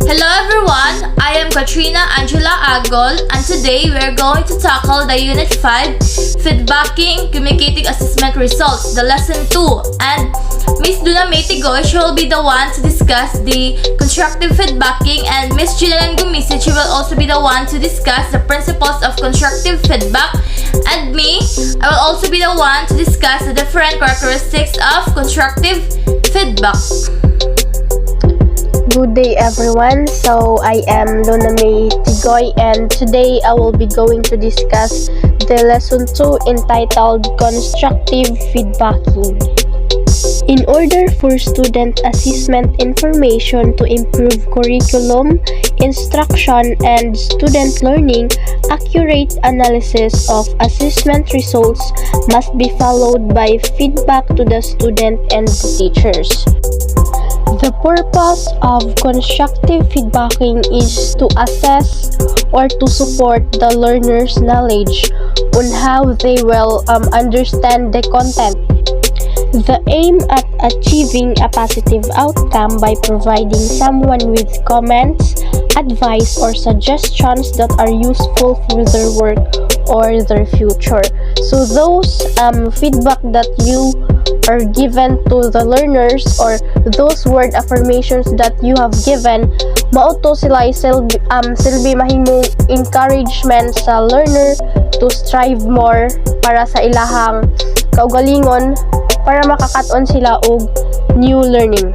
Hello everyone, I am Katrina Angela Agol and today we are going to tackle the Unit 5 Feedbacking Communicating Assessment Results, the Lesson 2. And Miss Tigoy, she will be the one to discuss the constructive feedbacking, and Miss Gumisid, she will also be the one to discuss the principles of constructive feedback. And me, I will also be the one to discuss the different characteristics of constructive feedback. Good day everyone, so I am Tigoy and today I will be going to discuss the lesson 2 entitled Constructive Feedbacking. In order for student assessment information to improve curriculum, instruction, and student learning, accurate analysis of assessment results must be followed by feedback to the student and the teachers. The purpose of constructive feedbacking is to assess or to support the learner's knowledge on how they will understand the content. The aim at achieving a positive outcome by providing someone with comments, advice, or suggestions that are useful for their work or their future. So those feedback that you are given to the learners or those word affirmations that you have given, mauto sila silbi mahimong encouragement sa learner to strive more para sa ilahang kaugalingon para makakat-on sila og new learning.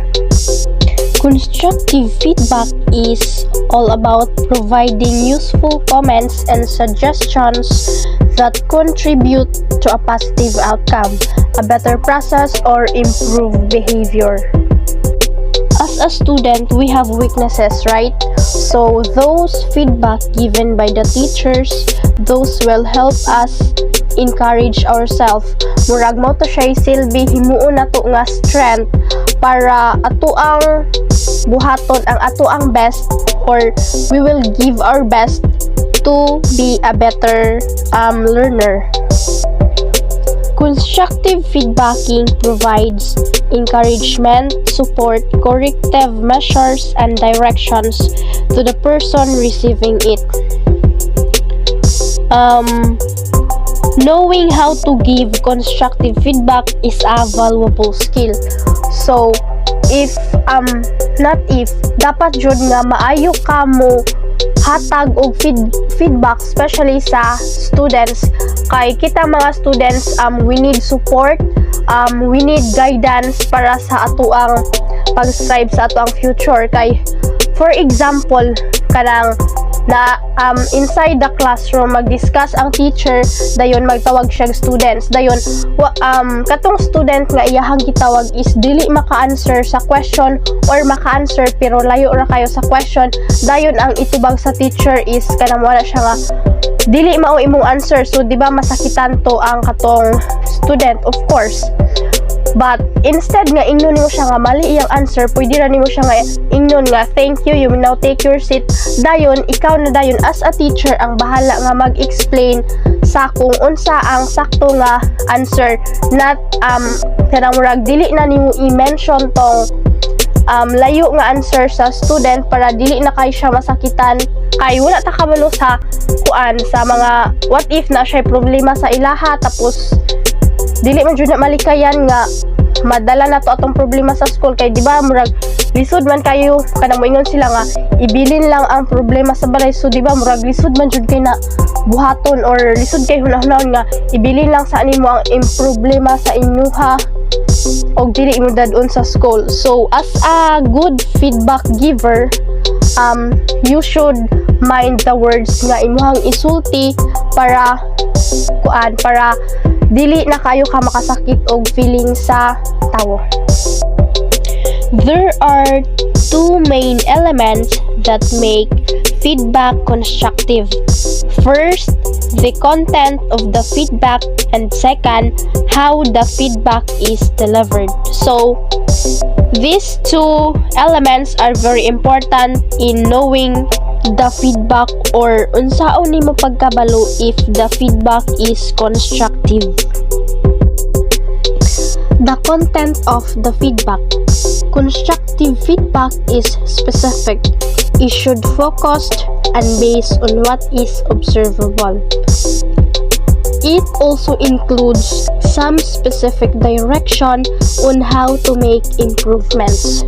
Constructive feedback is all about providing useful comments and suggestions that contribute to a positive outcome, a better process, or improved behavior. As a student, we have weaknesses, right? So those feedback given by the teachers, those will help us encourage ourselves. Murag mo to siya silbi himuon nato nga strength para ato ang buhaton ang ato ang best, or we will give our best to be a better learner. Constructive feedbacking provides encouragement, support, corrective measures, and directions to the person receiving it. Knowing how to give constructive feedback is a valuable skill. So, dapat jud nga maayo ka mo hatag og feedback, especially sa students. Kay kita mga students, we need support, we need guidance para sa ato ang pag-strive sa ato ang future. Kay for example, kanang na inside the classroom mag-discuss ang teacher, dayon magtawag siya students, dayon katong student nga iyahang gitawag is dili maka-answer sa question or maka-answer pero layo ra kayo sa question, dayon ang itubag sa teacher is kanang wala siya nga dili mao imong answer. So di ba masakitan to ang katong student, of course. But instead nga ingnon mo siya nga mali iyang answer, pwede ra nimo siya nga ingnon nga thank you, you will now take your seat. Dayon ikaw na dayon as a teacher ang bahala nga mag-explain sa kung unsa ang sakto nga answer, not kanang murag dili na nimo i-mention tong layo nga answer sa student para dili na kay siya masakitan. Kay wala ta kabalo sa kuan sa mga what if na siya problema sa ilaha tapos dili man jud na malikayan nga madala na to atong problema sa school. Kay di ba murag lisod man kayo kanang moingon sila nga ibilin lang ang problema sa balay. So di ba murag lisod man jud kay na buhaton or lisod kay hunahunahon nga ibilin lang sa animo ang problema sa inyuha og dili mo dadon sa school. So as a good feedback giver, you should mind the words nga imuhang isulti para dili na kayo ka makasakit og feeling sa tawo. There are two main elements that make feedback constructive. First, the content of the feedback, and second, how the feedback is delivered. So, these two elements are very important in knowing the feedback or unsaon nimo pagkabalo if the feedback is constructive. The content of the feedback. Constructive feedback is specific. It should focus and based on what is observable. It also includes some specific direction on how to make improvements.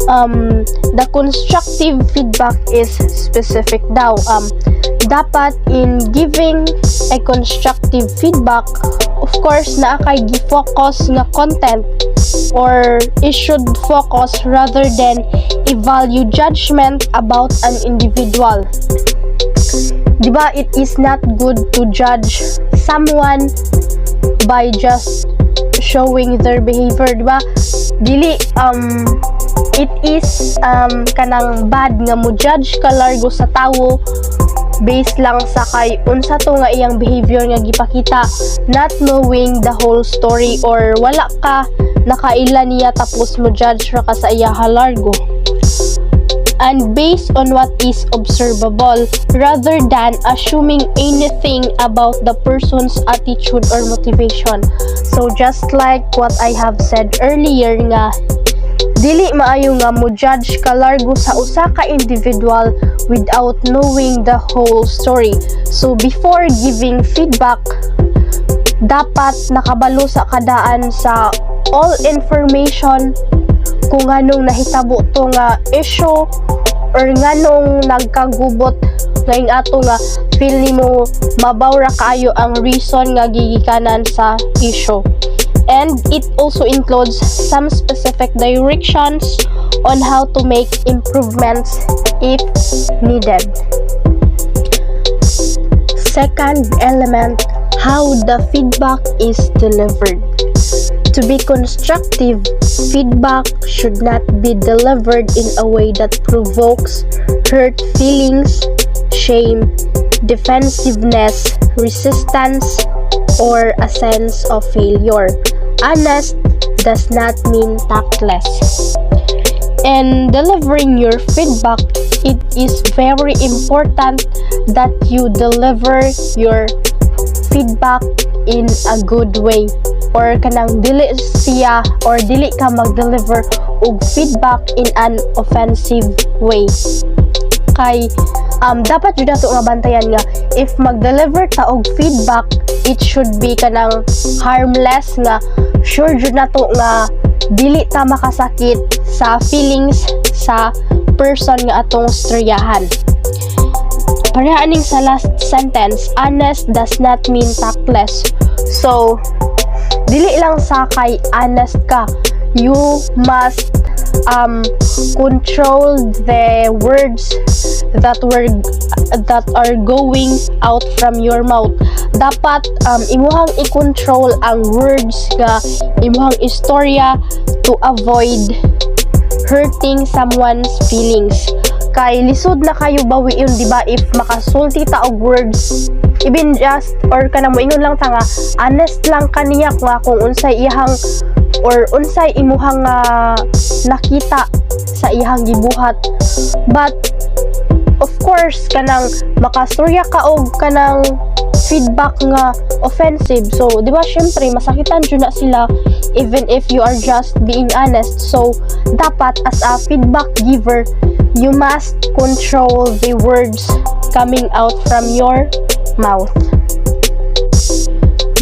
The constructive feedback is specific daw. Dapat in giving a constructive feedback, of course, na kay gi-focus nga content, or it should focus rather than i-value judgment about an individual. Diba, it is not good to judge someone by just showing their behavior, diba? Dili, it is kanang bad nga mo judge ka largo sa tawo based lang sa kay unsa to nga iyang behavior nga gipakita, not knowing the whole story, or wala ka nakaila niya tapos mo judge ra ka sa iya halargo. And based on what is observable rather than assuming anything about the person's attitude or motivation. So just like what I have said earlier nga, dili maayo nga mo judge ka largo sa usa ka individual without knowing the whole story. So before giving feedback, dapat nakabalo sa kadaan sa all information kung anong nahitabo to nga issue, or nganong nagkagubot ngayong ato nga feel nimo mabaw ra kaayo ang reason nga gigikanan sa issue. And it also includes some specific directions on how to make improvements if needed. Second element, how the feedback is delivered. To be constructive, feedback should not be delivered in a way that provokes hurt feelings, shame, defensiveness, resistance, or a sense of failure. Honest does not mean tactless. In delivering your feedback, it is very important that you deliver your feedback in a good way, or kanang dili siya or dili ka mag-deliver og feedback in an offensive way. Kay dapat jud nato nga bantayan nga if mag-deliver ta og feedback, it should be kanang harmless, nga sure jud nato nga dili ta makasakit sa feelings sa person nga atong storyahan. Parehaning sa last sentence, honest does not mean tactless. So dili lang sa kay honest ka, you must control the words that are going out from your mouth. Dapat imuhang i-control ang words nga imuhang istorya to avoid hurting someone's feelings. Kay lisod na kayo bawiin, diba, if makasulti ta og words, even just or kanang moingon lang ta nga honest lang kaniya nga kung unsay iyang or unsay imuhang nakita sa iyang gibuhat. But of course kanang makastorya ka og kanang feedback nga offensive, so di ba syempre masakitan jud na sila even if you are just being honest. So dapat as a feedback giver, you must control the words coming out from your mouth.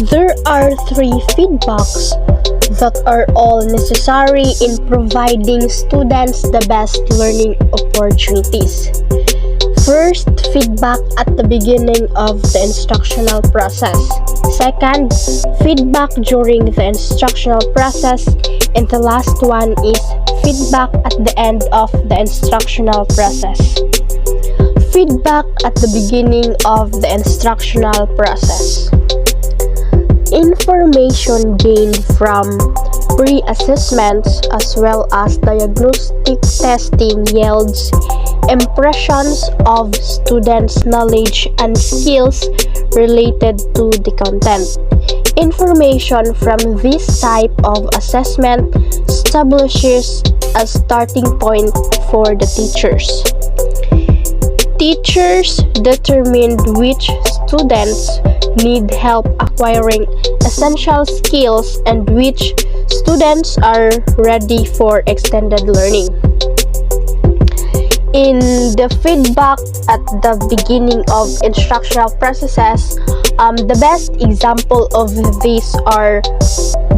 There are 3 feedbacks that are all necessary in providing students the best learning opportunities. First, feedback at the beginning of the instructional process. Second, feedback during the instructional process. And the last one is feedback at the end of the instructional process. Feedback at the beginning of the instructional process. Information gained from pre-assessments as well as diagnostic testing yields impressions of students' knowledge and skills related to the content. Information from this type of assessment establishes a starting point for the teachers. Teachers determined which students need help acquiring essential skills and which students are ready for extended learning. In the feedback at the beginning of instructional processes, the best example of these are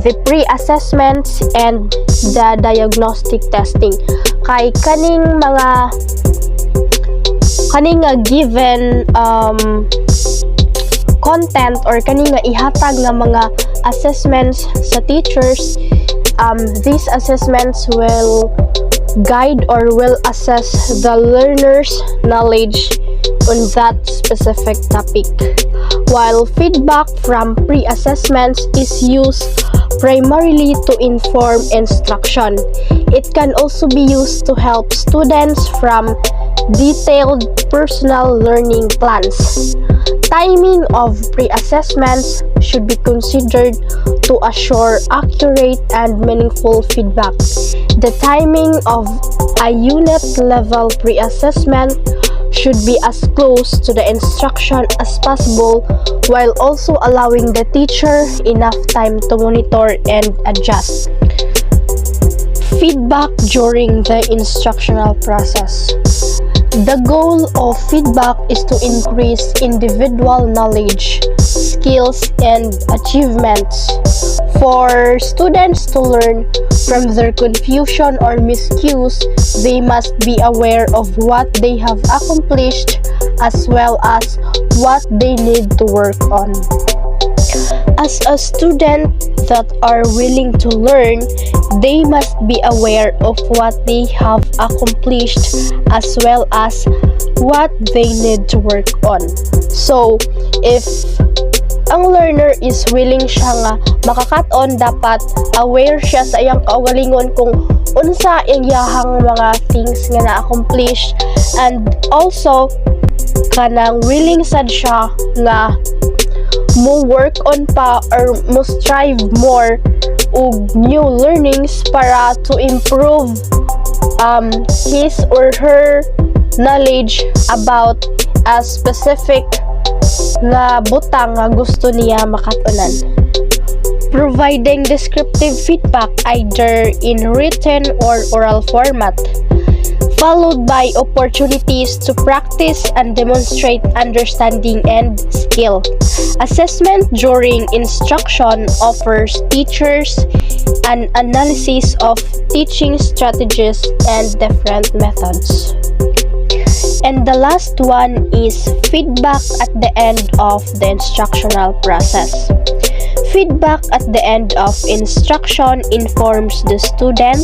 the pre-assessments and the diagnostic testing. Kay kaning given content or kaning ihatag nga mga assessments sa teachers, these assessments will guide or will assess the learner's knowledge on that specific topic. While feedback from pre-assessments is used primarily to inform instruction, it can also be used to help students from detailed personal learning plans. Timing of pre-assessments should be considered to assure accurate and meaningful feedback. The timing of a unit-level pre-assessment should be as close to the instruction as possible while also allowing the teacher enough time to monitor and adjust. Feedback during the instructional process. The goal of feedback is to increase individual knowledge, skills, and achievements. For students to learn from their confusion or miscues, they must be aware of what they have accomplished as well as what they need to work on. As a student that are willing to learn, they must be aware of what they have accomplished as well as what they need to work on. So, if ang learner is willing siya nga makakat-on, dapat aware siya sa iyang kaugalingon kung unsa iyahang mga things nga na-accomplish, and also kanang willing sad siya nga mo work on pa or mo strive more og new learnings para to improve his or her knowledge about a specific nga butang nga gusto niya makatunan. Providing descriptive feedback either in written or oral format, followed by opportunities to practice and demonstrate understanding and skill. Assessment during instruction offers teachers an analysis of teaching strategies and different methods. And the last one is feedback at the end of the instructional process. Feedback at the end of instruction informs the student,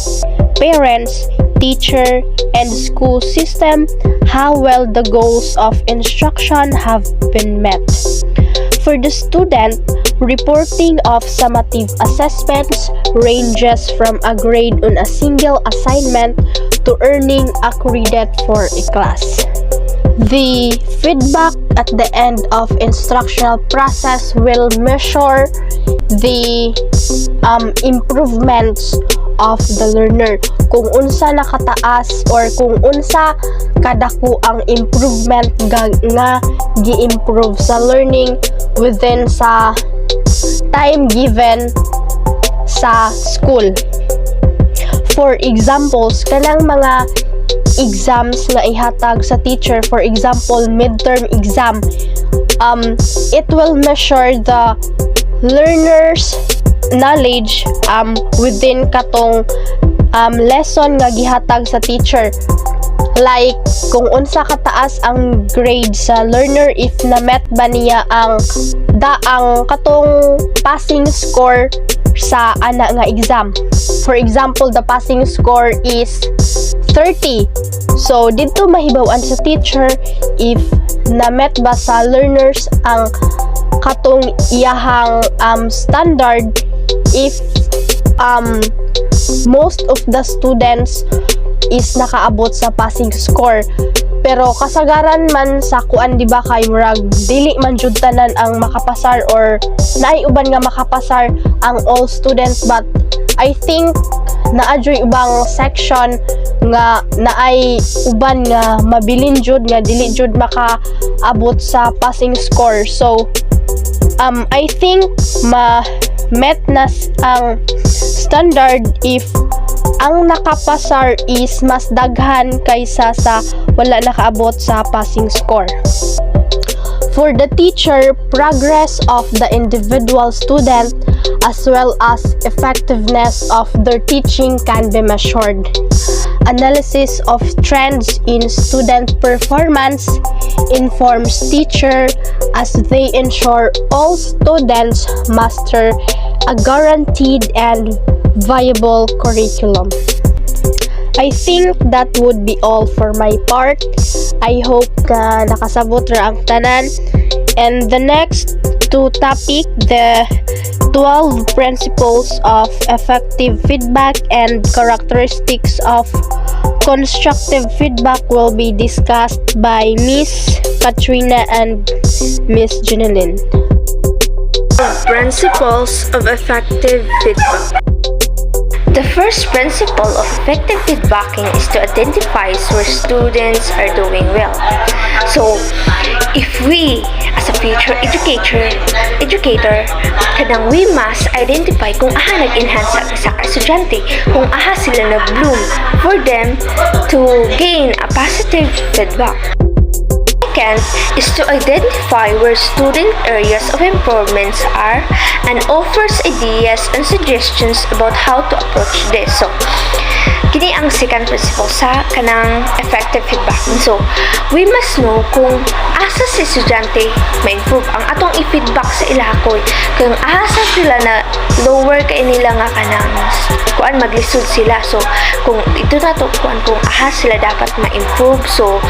parents, teacher, and school system how well the goals of instruction have been met. For the student, reporting of summative assessments ranges from a grade on a single assignment to earning a credit for a class. The feedback at the end of instructional process will measure the improvements of the learner, kung unsa nakataas or kung unsa kadako ang improvement nga gi-improve sa learning within sa time given sa school. For examples, kanang mga exams nga ihatag sa teacher, for example midterm exam, it will measure the learner's knowledge within katong lesson nga gihatag sa teacher. Like kung unsa kataas ang grade sa learner, if na-met ba niya ang katong passing score sa ana nga exam. For example, the passing score is 30. So dito mahibaw-an sa teacher if na-met ba sa learners ang katong iyahang standard, if most of the students is nakaabot sa passing score. Pero kasagaran man sa kuan, di ba, kay murag dili man jud tanan ang makapasar or naay uban nga makapasar ang all students, but I think naadyoy ubang section nga naay uban nga mabilin jud nga dili jud makaabot sa passing score. So I think met na ang standard if ang nakapasar is mas daghan kaysa sa wala nakaabot sa passing score. For the teacher, progress of the individual student as well as effectiveness of their teaching can be measured. Analysis of trends in student performance informs teacher as they ensure all students master a guaranteed and viable curriculum. I think that would be all for my part. I hope na nakasabot ra ang tanan. And the next two topic, the 12 principles of effective feedback and characteristics of constructive feedback will be discussed by Miss Katrina and Miss Jeneline. Principles of effective feedback. The first principle of effective feedbacking is to identify where students are doing well. So, if we, as a future educator, kadang we must identify kung aha nag-enhance sa estudyante, kung aha sila nag-bloom for them to gain a positive feedback. Second is to identify where student areas of improvements are and offers ideas and suggestions about how to approach this. So, kini ang second principle sa kanang effective feedback. So, we must know kung asa si estudyante ma-improve ang atong i-feedback sa ilahakon. Kung asa sila na lower kay nila nga kanang kuan maglisod sila. So, kung ito na to kuan kung aha sila dapat ma-improve. So,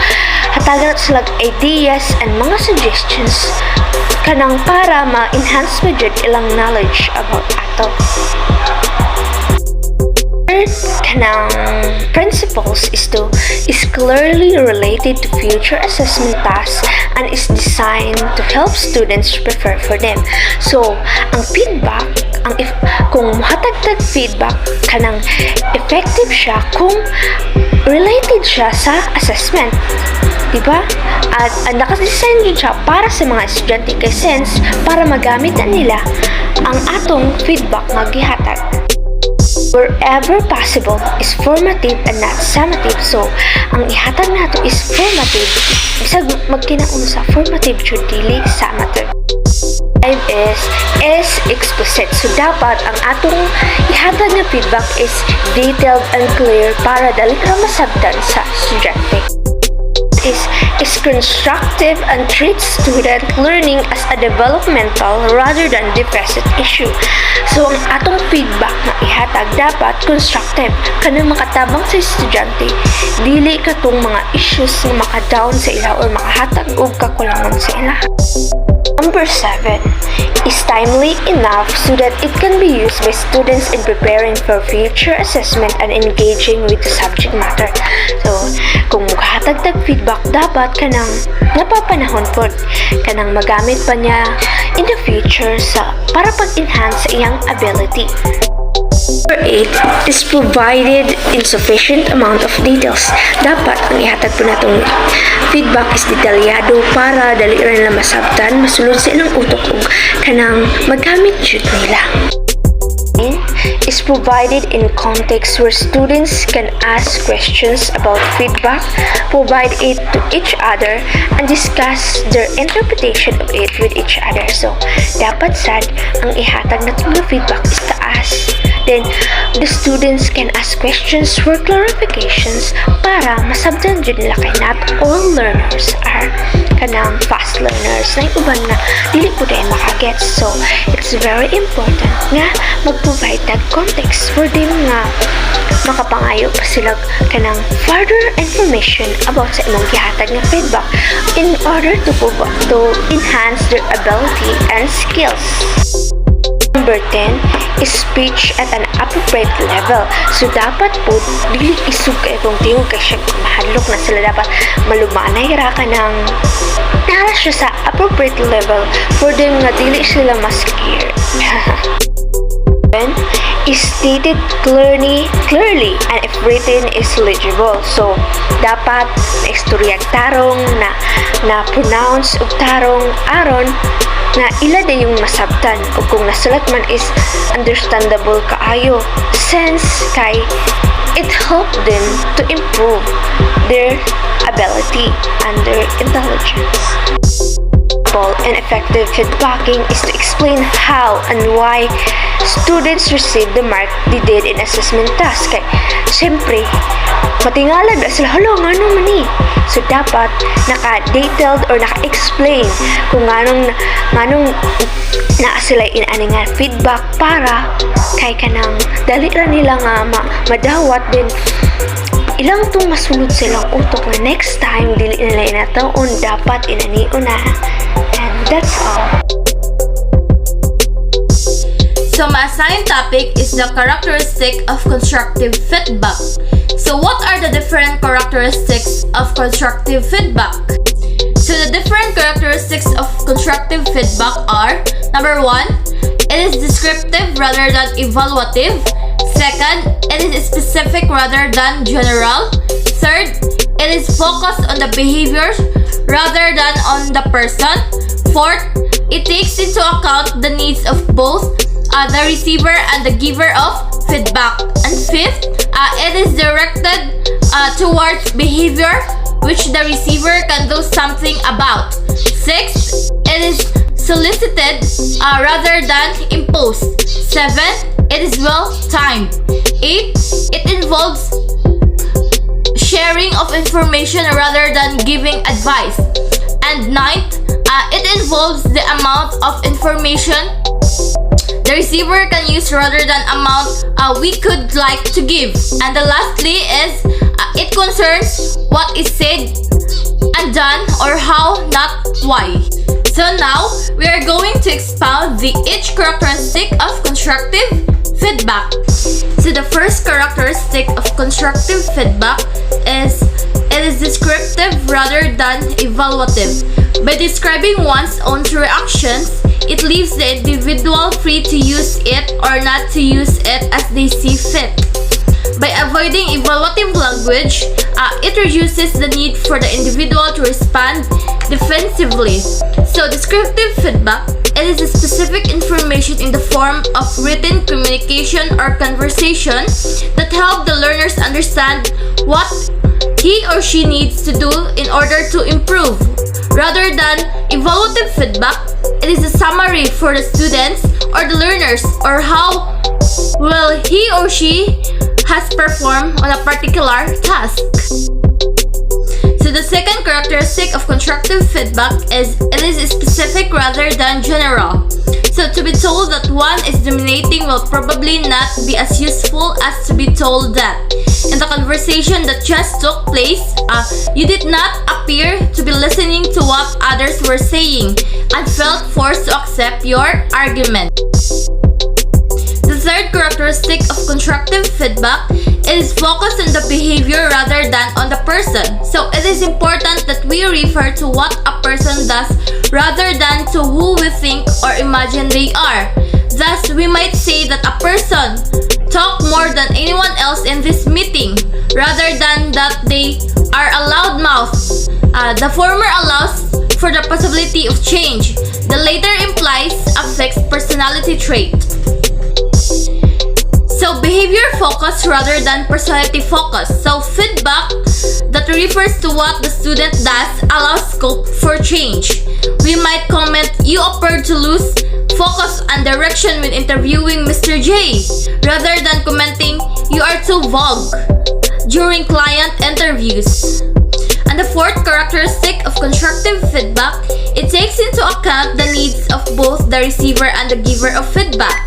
hatagan sila ideas and mga suggestions kanang para ma-enhance mo jud ilang knowledge about ato. Third kanang principles is clearly related to future assessment tasks and is designed to help students prepare for them. So, ang feedback, kung muhatag feedback kanang effective siya kung related siya sa assessment. Diba? At nakadesign din siya para sa mga estudyante kay sense para magamit na nila ang atong feedback nga gihatag. Wherever possible is formative and not summative. So, ang ihatag nato is formative. Bisag magkinaon sa formative jud dili summative. Five is explicit. So, dapat ang atong ihatag na feedback is detailed and clear para dali ra masabtan sa estudyante. Is constructive and treats student learning as a developmental rather than deficit issue. So, ang atong feedback na ihatag dapat constructive. Kanang makatabang sa estudyante, dili katong mga issues na makadown sa ila or makahatag og kakulangan sa ila. Number 7 is timely enough so that it can be used by students in preparing for future assessment and engaging with the subject matter. So, kung maghatag feedback, dapat kanang napapanahon po, kanang magamit pa niya in the future para pag-enhance sa iyang ability. Number 8 is provided insufficient amount of details. Dapat ang ihatag po natong feedback is detalyado para dali rin na masabtan, masulod sa ilang utok ug kanang magamit jud nila. Is provided in context where students can ask questions about feedback, provide it to each other, and discuss their interpretation of it with each other. So, dapat sad ang ihatag natong feedback is taas. Then, the students can ask questions for clarifications para masabtan dyan nila kay not all learners are kanang fast learners na yung uban na dili po dahil makagets. So, it's very important nga mag-provide that context for them nga makapangayo pa sila kanang further information about sa imong gihatag nga feedback in order to enhance their ability and skills. Number 10 is speech at an appropriate level. So, dapat po, dili isug kayo kung tingog kay siya mahadlok na sila. Dapat malumanay ra ka ng nara siya sa appropriate level for them nga dili sila ma-scare. Is stated clearly and written is legible. So, dapat na-istoryag tarong na pronounce og tarong aron na ila din yung masabtan o kung nasulat man is understandable kaayo sense kay it help them to improve their ability and their intelligence. And effective feedbacking is to explain how and why students receive the mark they did in assessment task. Kaya, siyempre, matingalan na sila, hala, nga naman eh. So, dapat naka-detailed or naka-explain kung nganong naa sila inani nga feedback para kay kanang dali ra nila nga madawat din ilang tong masulod silang utok na next time dili nila inataon dapat inaniun na. And that's all. So my assigned topic is the characteristic of constructive feedback. So what are the different characteristics of constructive feedback? So the different characteristics of constructive feedback are: number 1, it is descriptive rather than evaluative. Second, it is specific rather than general. Third, it is focused on the behaviors rather than on the person. Fourth, it takes into account the needs of both the receiver and the giver of feedback. And fifth, it is directed towards behavior which the receiver can do something about. Sixth, it is solicited rather than imposed. 7, it is well timed. 8, it involves sharing of information rather than giving advice. And 9th, it involves the amount of information the receiver can use rather than amount we could like to give. And the lastly is it concerns what is said and done or how, not why. So now we are going to expound each characteristic of constructive feedback. So the first characteristic of constructive feedback is it is descriptive rather than evaluative. By describing one's own reactions, it leaves the individual free to use it or not to use it as they see fit. By avoiding evaluative language, it reduces the need for the individual to respond defensively. So descriptive feedback, it is a specific information in the form of written communication or conversation that help the learners understand what he or she needs to do in order to improve. Rather than evaluative feedback, it is a summary for the students or the learners or how well he or she has performed on a particular task. So the second characteristic of constructive feedback is it is specific rather than general. So to be told that one is dominating will probably not be as useful as to be told that in the conversation that just took place, you did not appear to be listening to what others were saying and felt forced to accept your argument. The third characteristic of constructive feedback is focused on the behavior rather than on the person. So it is important that we refer to what a person does rather than to who we think or imagine they are. Thus, we might say that a person talked more than anyone else in this meeting rather than that they are a loudmouth. The former allows for the possibility of change. The later implies a fixed personality trait. So behavior focus rather than personality focus. So feedback that refers to what the student does allows scope for change. We might comment, you appeared to lose focus and direction when interviewing Mr. J, rather than commenting, you are too vague during client interviews. And the fourth characteristic of constructive feedback, it takes into account the needs of both the receiver and the giver of feedback.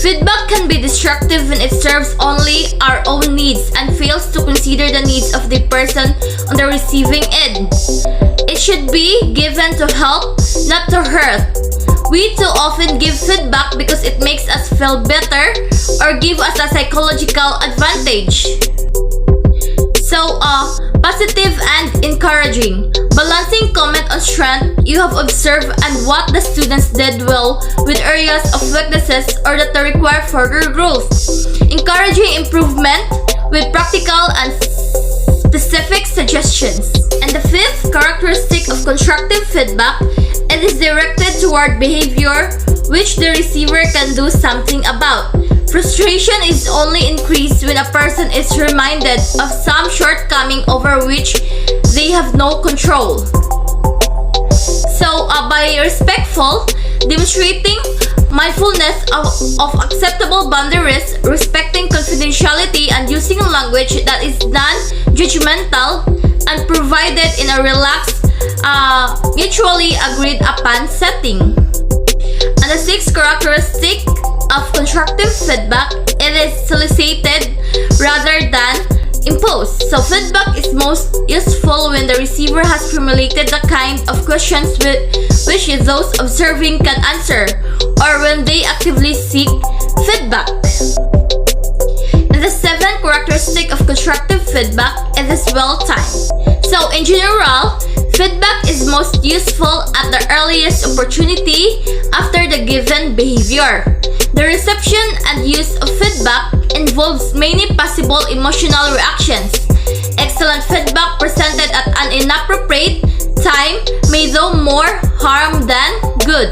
Feedback can be destructive when it serves only our own needs and fails to consider the needs of the person on the receiving end. It should be given to help, not to hurt. We too often give feedback because it makes us feel better or give us a psychological advantage. So, positive and encouraging. Balancing comment on strength you have observed and what the students did well with areas of weaknesses or that require further growth. Encouraging improvement with practical and specific suggestions. And the fifth characteristic of constructive feedback, it is directed toward behavior which the receiver can do something about. Frustration is only increased when a person is reminded of some shortcoming over which they have no control. So, by respectful, demonstrating mindfulness of acceptable boundaries, respecting confidentiality, and using language that is non-judgmental and provided in a relaxed, mutually agreed upon setting. And the sixth characteristic of constructive feedback, it is solicited rather than imposed. So feedback is most useful when the receiver has formulated the kind of questions which those observing can answer, or when they actively seek feedback. And the seventh characteristic of constructive feedback, it is well-timed. So in general, feedback is most useful at the earliest opportunity after the given behavior. The reception and use of feedback involves many possible emotional reactions. Excellent feedback presented at an inappropriate time may do more harm than good.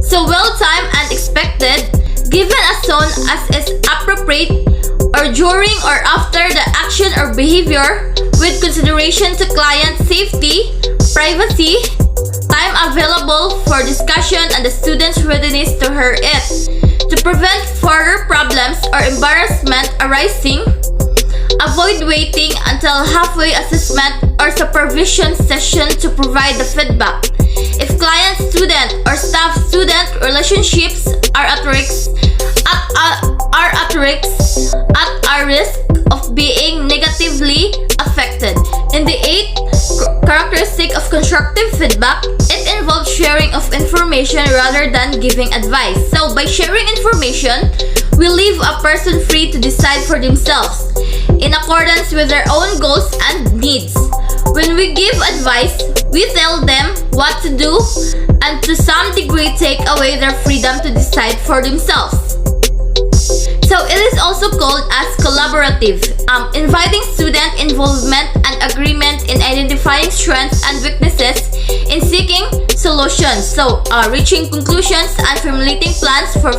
So well-timed and expected, given as soon as is appropriate, or during or after the action or behavior, with consideration to client safety, privacy, time available for discussion, and the student's readiness to hear it. To prevent further problems or embarrassment arising, avoid waiting until halfway assessment or supervision session to provide the feedback. If client-student or staff-student relationships are at risk of being negatively affected. In the eighth characteristic of constructive feedback, it involves sharing of information rather than giving advice. So by sharing information, we leave a person free to decide for themselves in accordance with their own goals and needs. When we give advice, we tell them what to do and to some degree take away their freedom to decide for themselves. So it is also called as collaborative, inviting student involvement and agreement in identifying strengths and weaknesses in seeking solutions. So reaching conclusions and formulating plans for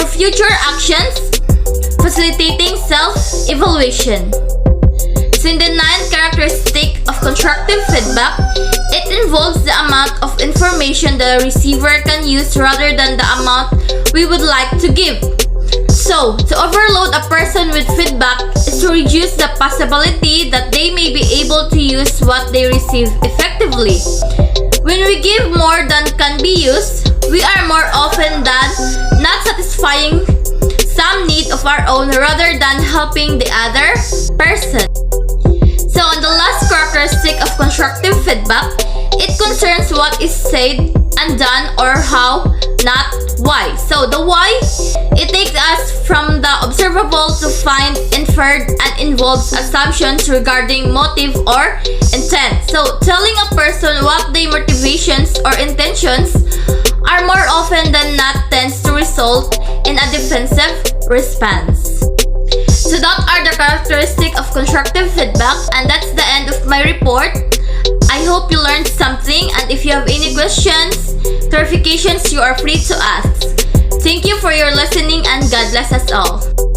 future actions, facilitating self-evaluation. So in the ninth characteristic of constructive feedback, it involves the amount of information the receiver can use rather than the amount we would like to give. So, to overload a person with feedback is to reduce the possibility that they may be able to use what they receive effectively. When we give more than can be used, we are more often than not satisfying some need of our own rather than helping the other person. So, on the last characteristic of constructive feedback, it concerns what is said and done or how, not why. So the why, it takes us from the observable to find inferred and involves assumptions regarding motive or intent. So telling a person what their motivations or intentions are more often than not tends to result in a defensive response. So that are the characteristics of constructive feedback, and that's the end of my report. I hope you learned something, and if you have any questions, clarifications, you are free to ask. Thank you for your listening, and God bless us all.